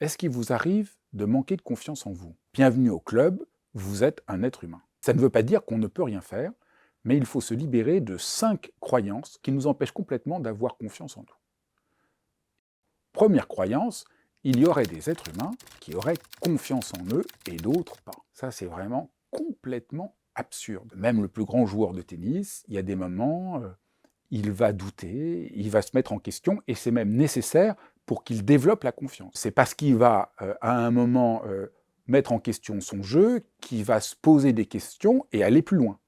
Est-ce qu'il vous arrive de manquer de confiance en vous? Bienvenue au club, vous êtes un être humain. Ça ne veut pas dire qu'on ne peut rien faire, mais il faut se libérer de 5 croyances qui nous empêchent complètement d'avoir confiance en nous. Première croyance, il y aurait des êtres humains qui auraient confiance en eux et d'autres pas. Ça, c'est vraiment complètement absurde. Même le plus grand joueur de tennis, il y a des moments, il va douter, il va se mettre en question, et c'est même nécessaire pour qu'il développe la confiance. C'est parce qu'il va, à un moment, mettre en question son jeu, qu'il va se poser des questions et aller plus loin.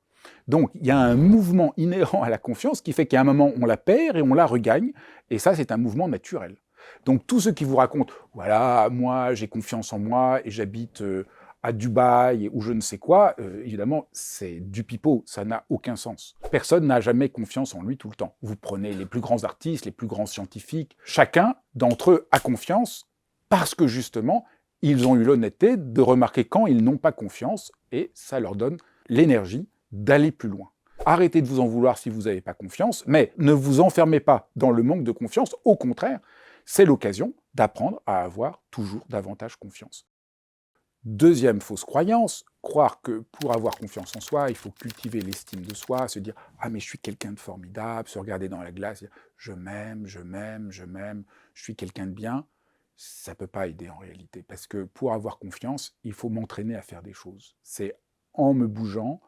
Donc, il y a un mouvement inhérent à la confiance qui fait qu'à un moment, on la perd et on la regagne, et ça, c'est un mouvement naturel. Donc, tous ceux qui vous racontent « voilà, moi, j'ai confiance en moi et j'habite à Dubaï ou je ne sais quoi », évidemment, c'est du pipeau, ça n'a aucun sens. Personne n'a jamais confiance en lui tout le temps. Vous prenez les plus grands artistes, les plus grands scientifiques, chacun d'entre eux a confiance parce que justement, ils ont eu l'honnêteté de remarquer quand ils n'ont pas confiance, et ça leur donne l'énergie d'aller plus loin. Arrêtez de vous en vouloir si vous n'avez pas confiance, mais ne vous enfermez pas dans le manque de confiance, au contraire, c'est l'occasion d'apprendre à avoir toujours davantage confiance. Deuxième fausse croyance, croire que pour avoir confiance en soi, il faut cultiver l'estime de soi, se dire « ah mais je suis quelqu'un de formidable », se regarder dans la glace, dire « je m'aime, je m'aime, je m'aime, je suis quelqu'un de bien ». Ça ne peut pas aider en réalité, parce que pour avoir confiance, il faut m'entraîner à faire des choses. C'est en me bougeant,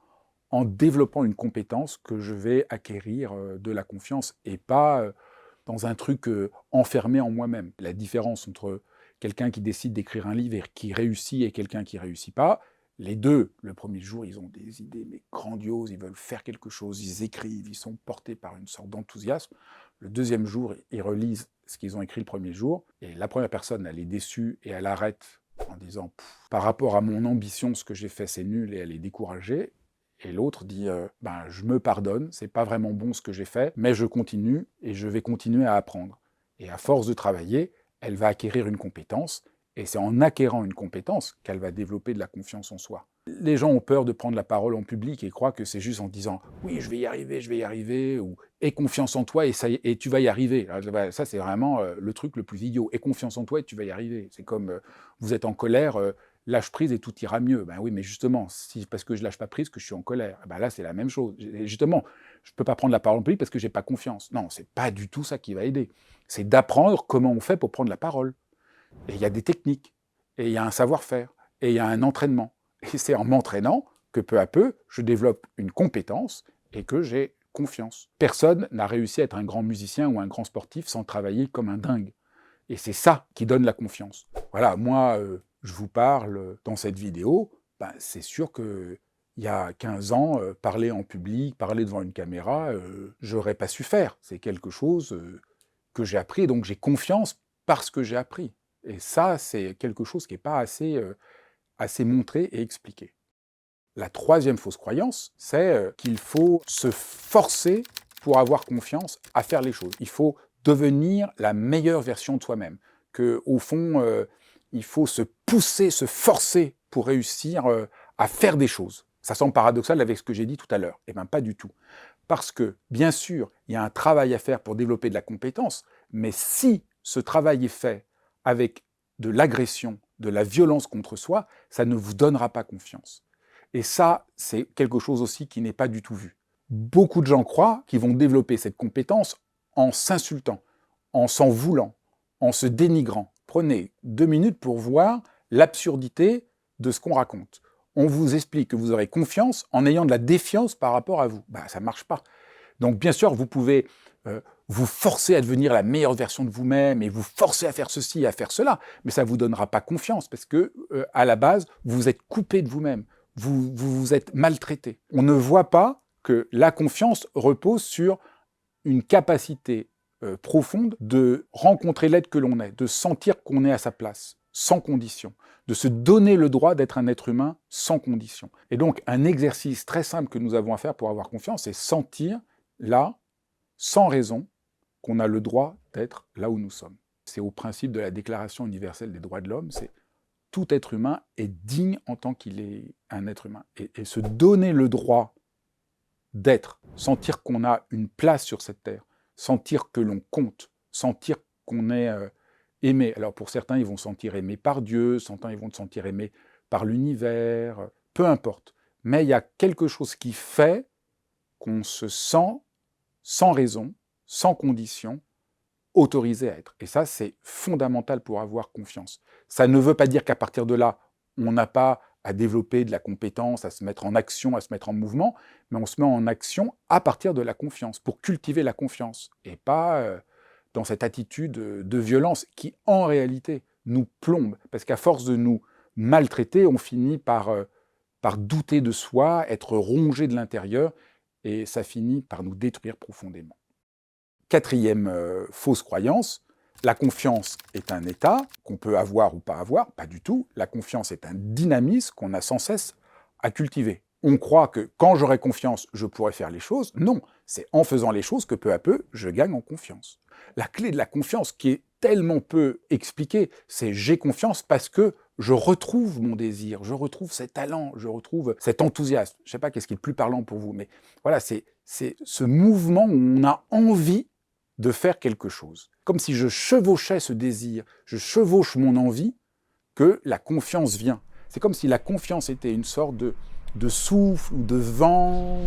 en développant une compétence que je vais acquérir de la confiance, et pas dans un truc enfermé en moi-même. La différence entre quelqu'un qui décide d'écrire un livre et qui réussit et quelqu'un qui ne réussit pas, les deux, le premier jour, ils ont des idées mais grandioses, ils veulent faire quelque chose, ils écrivent, ils sont portés par une sorte d'enthousiasme. Le deuxième jour, ils relisent ce qu'ils ont écrit le premier jour, et la première personne, elle est déçue et elle arrête en disant « par rapport à mon ambition, ce que j'ai fait, c'est nul », et elle est découragée. Et l'autre dit ben, je me pardonne, c'est pas vraiment bon ce que j'ai fait, mais je continue et je vais continuer à apprendre. Et à force de travailler, elle va acquérir une compétence, et c'est en acquérant une compétence qu'elle va développer de la confiance en soi. Les gens ont peur de prendre la parole en public et croient que c'est juste en disant « oui, je vais y arriver » ou « aie confiance en toi et, ça, et tu vas y arriver ». Ça, c'est vraiment le truc le plus idiot. « Aie confiance en toi et tu vas y arriver ». C'est comme vous êtes en colère, lâche prise et tout ira mieux. Ben oui, mais justement, si parce que je lâche pas prise que je suis en colère, ben là, c'est la même chose. Et justement, je peux pas prendre la parole en public parce que j'ai pas confiance. Non, c'est pas du tout ça qui va aider. C'est d'apprendre comment on fait pour prendre la parole. Et il y a des techniques, et il y a un savoir-faire, et il y a un entraînement. Et c'est en m'entraînant que peu à peu, je développe une compétence et que j'ai confiance. Personne n'a réussi à être un grand musicien ou un grand sportif sans travailler comme un dingue. Et c'est ça qui donne la confiance. Voilà, moi, je vous parle dans cette vidéo, ben, c'est sûr que il y a 15 ans, parler en public, parler devant une caméra, j'aurais pas su faire. C'est quelque chose que j'ai appris, et donc j'ai confiance parce que j'ai appris. Et ça, c'est quelque chose qui n'est pas assez montré et expliqué. La troisième fausse croyance, c'est qu'il faut se forcer pour avoir confiance à faire les choses. Il faut devenir la meilleure version de soi-même. Qu'au fond, il faut se pousser, se forcer pour réussir à faire des choses. Ça semble paradoxal avec ce que j'ai dit tout à l'heure. Eh bien, pas du tout. Parce que, bien sûr, il y a un travail à faire pour développer de la compétence, mais si ce travail est fait avec de l'agression, de la violence contre soi, ça ne vous donnera pas confiance. Et ça, c'est quelque chose aussi qui n'est pas du tout vu. Beaucoup de gens croient qu'ils vont développer cette compétence en s'insultant, en s'en voulant, en se dénigrant. Prenez 2 minutes pour voir l'absurdité de ce qu'on raconte. On vous explique que vous aurez confiance en ayant de la défiance par rapport à vous. Ben, ça ne marche pas. Donc bien sûr, vous pouvez vous forcer à devenir la meilleure version de vous-même et vous forcer à faire ceci et à faire cela, mais ça ne vous donnera pas confiance parce que, à la base, vous êtes coupé de vous-même, vous êtes maltraité. On ne voit pas que la confiance repose sur une capacité profonde de rencontrer l'être que l'on est, de sentir qu'on est à sa place, sans condition, de se donner le droit d'être un être humain sans condition. Et donc, un exercice très simple que nous avons à faire pour avoir confiance, c'est sentir, là, sans raison, qu'on a le droit d'être là où nous sommes. C'est au principe de la Déclaration universelle des droits de l'homme, c'est tout être humain est digne en tant qu'il est un être humain. Et se donner le droit d'être, sentir qu'on a une place sur cette terre, sentir que l'on compte, sentir qu'on est aimé. Alors pour certains, ils vont se sentir aimés par Dieu, certains, ils vont se sentir aimés par l'univers, peu importe. Mais il y a quelque chose qui fait qu'on se sent sans raison, sans condition, autorisé à être. Et ça, c'est fondamental pour avoir confiance. Ça ne veut pas dire qu'à partir de là, on n'a pas à développer de la compétence, à se mettre en action, à se mettre en mouvement, mais on se met en action à partir de la confiance, pour cultiver la confiance, et pas dans cette attitude de violence qui, en réalité, nous plombe. Parce qu'à force de nous maltraiter, on finit par douter de soi, être rongé de l'intérieur, et ça finit par nous détruire profondément. Quatrième fausse croyance, la confiance est un état qu'on peut avoir ou pas avoir, pas du tout. La confiance est un dynamisme qu'on a sans cesse à cultiver. On croit que quand j'aurai confiance, je pourrai faire les choses. Non, c'est en faisant les choses que peu à peu, je gagne en confiance. La clé de la confiance, qui est tellement peu expliquée, c'est j'ai confiance parce que je retrouve mon désir, je retrouve cet talent, je retrouve cet enthousiasme. Je ne sais pas qu'est-ce qui est le plus parlant pour vous, mais voilà, c'est ce mouvement où on a envie de faire quelque chose. Comme si je chevauchais ce désir, je chevauche mon envie, que la confiance vient. C'est comme si la confiance était une sorte de souffle ou de vent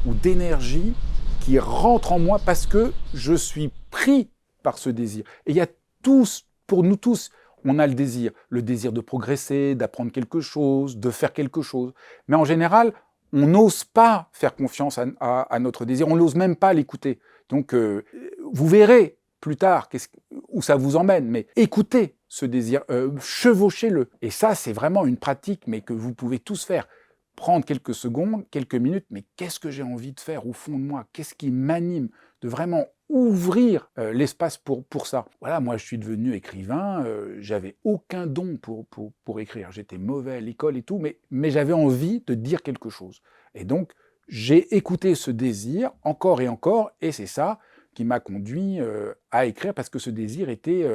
ou d'énergie qui rentre en moi parce que je suis pris par ce désir. Et il y a tous, pour nous tous, on a le désir de progresser, d'apprendre quelque chose, de faire quelque chose. Mais en général, on n'ose pas faire confiance à notre désir, on n'ose même pas l'écouter. Donc, vous verrez plus tard où ça vous emmène, mais écoutez ce désir, chevauchez-le. Et ça, c'est vraiment une pratique, mais que vous pouvez tous faire. Prendre quelques secondes, quelques minutes, mais qu'est-ce que j'ai envie de faire au fond de moi? Qu'est-ce qui m'anime? De vraiment ouvrir l'espace pour ça. Voilà, moi je suis devenu écrivain, j'avais aucun don pour écrire. J'étais mauvais à l'école et tout, mais j'avais envie de dire quelque chose. Et donc, j'ai écouté ce désir encore et c'est ça qui m'a conduit à écrire, parce que ce désir était,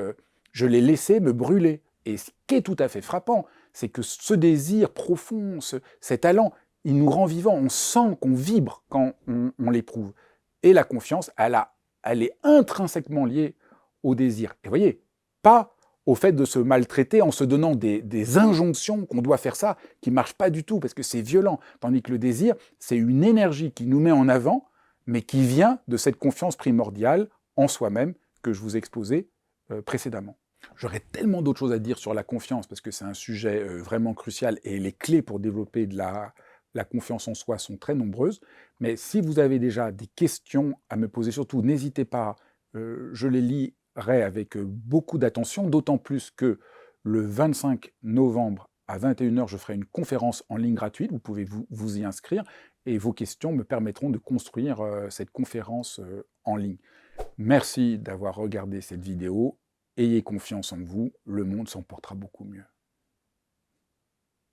je l'ai laissé me brûler. Et ce qui est tout à fait frappant, c'est que ce désir profond, cet talent, il nous rend vivants, on sent qu'on vibre quand on l'éprouve. Et la confiance, elle est intrinsèquement liée au désir. Et vous voyez, pas au fait de se maltraiter en se donnant des injonctions qu'on doit faire ça, qui ne marchent pas du tout, parce que c'est violent. Tandis que le désir, c'est une énergie qui nous met en avant, mais qui vient de cette confiance primordiale en soi-même que je vous ai exposé précédemment. J'aurais tellement d'autres choses à dire sur la confiance, parce que c'est un sujet vraiment crucial, et les clés pour développer de la confiance en soi sont très nombreuses. Mais si vous avez déjà des questions à me poser, surtout, n'hésitez pas, je les lirai avec beaucoup d'attention, d'autant plus que le 25 novembre à 21h, je ferai une conférence en ligne gratuite, vous pouvez vous y inscrire, et vos questions me permettront de construire cette conférence en ligne. Merci d'avoir regardé cette vidéo. Ayez confiance en vous, le monde s'en portera beaucoup mieux.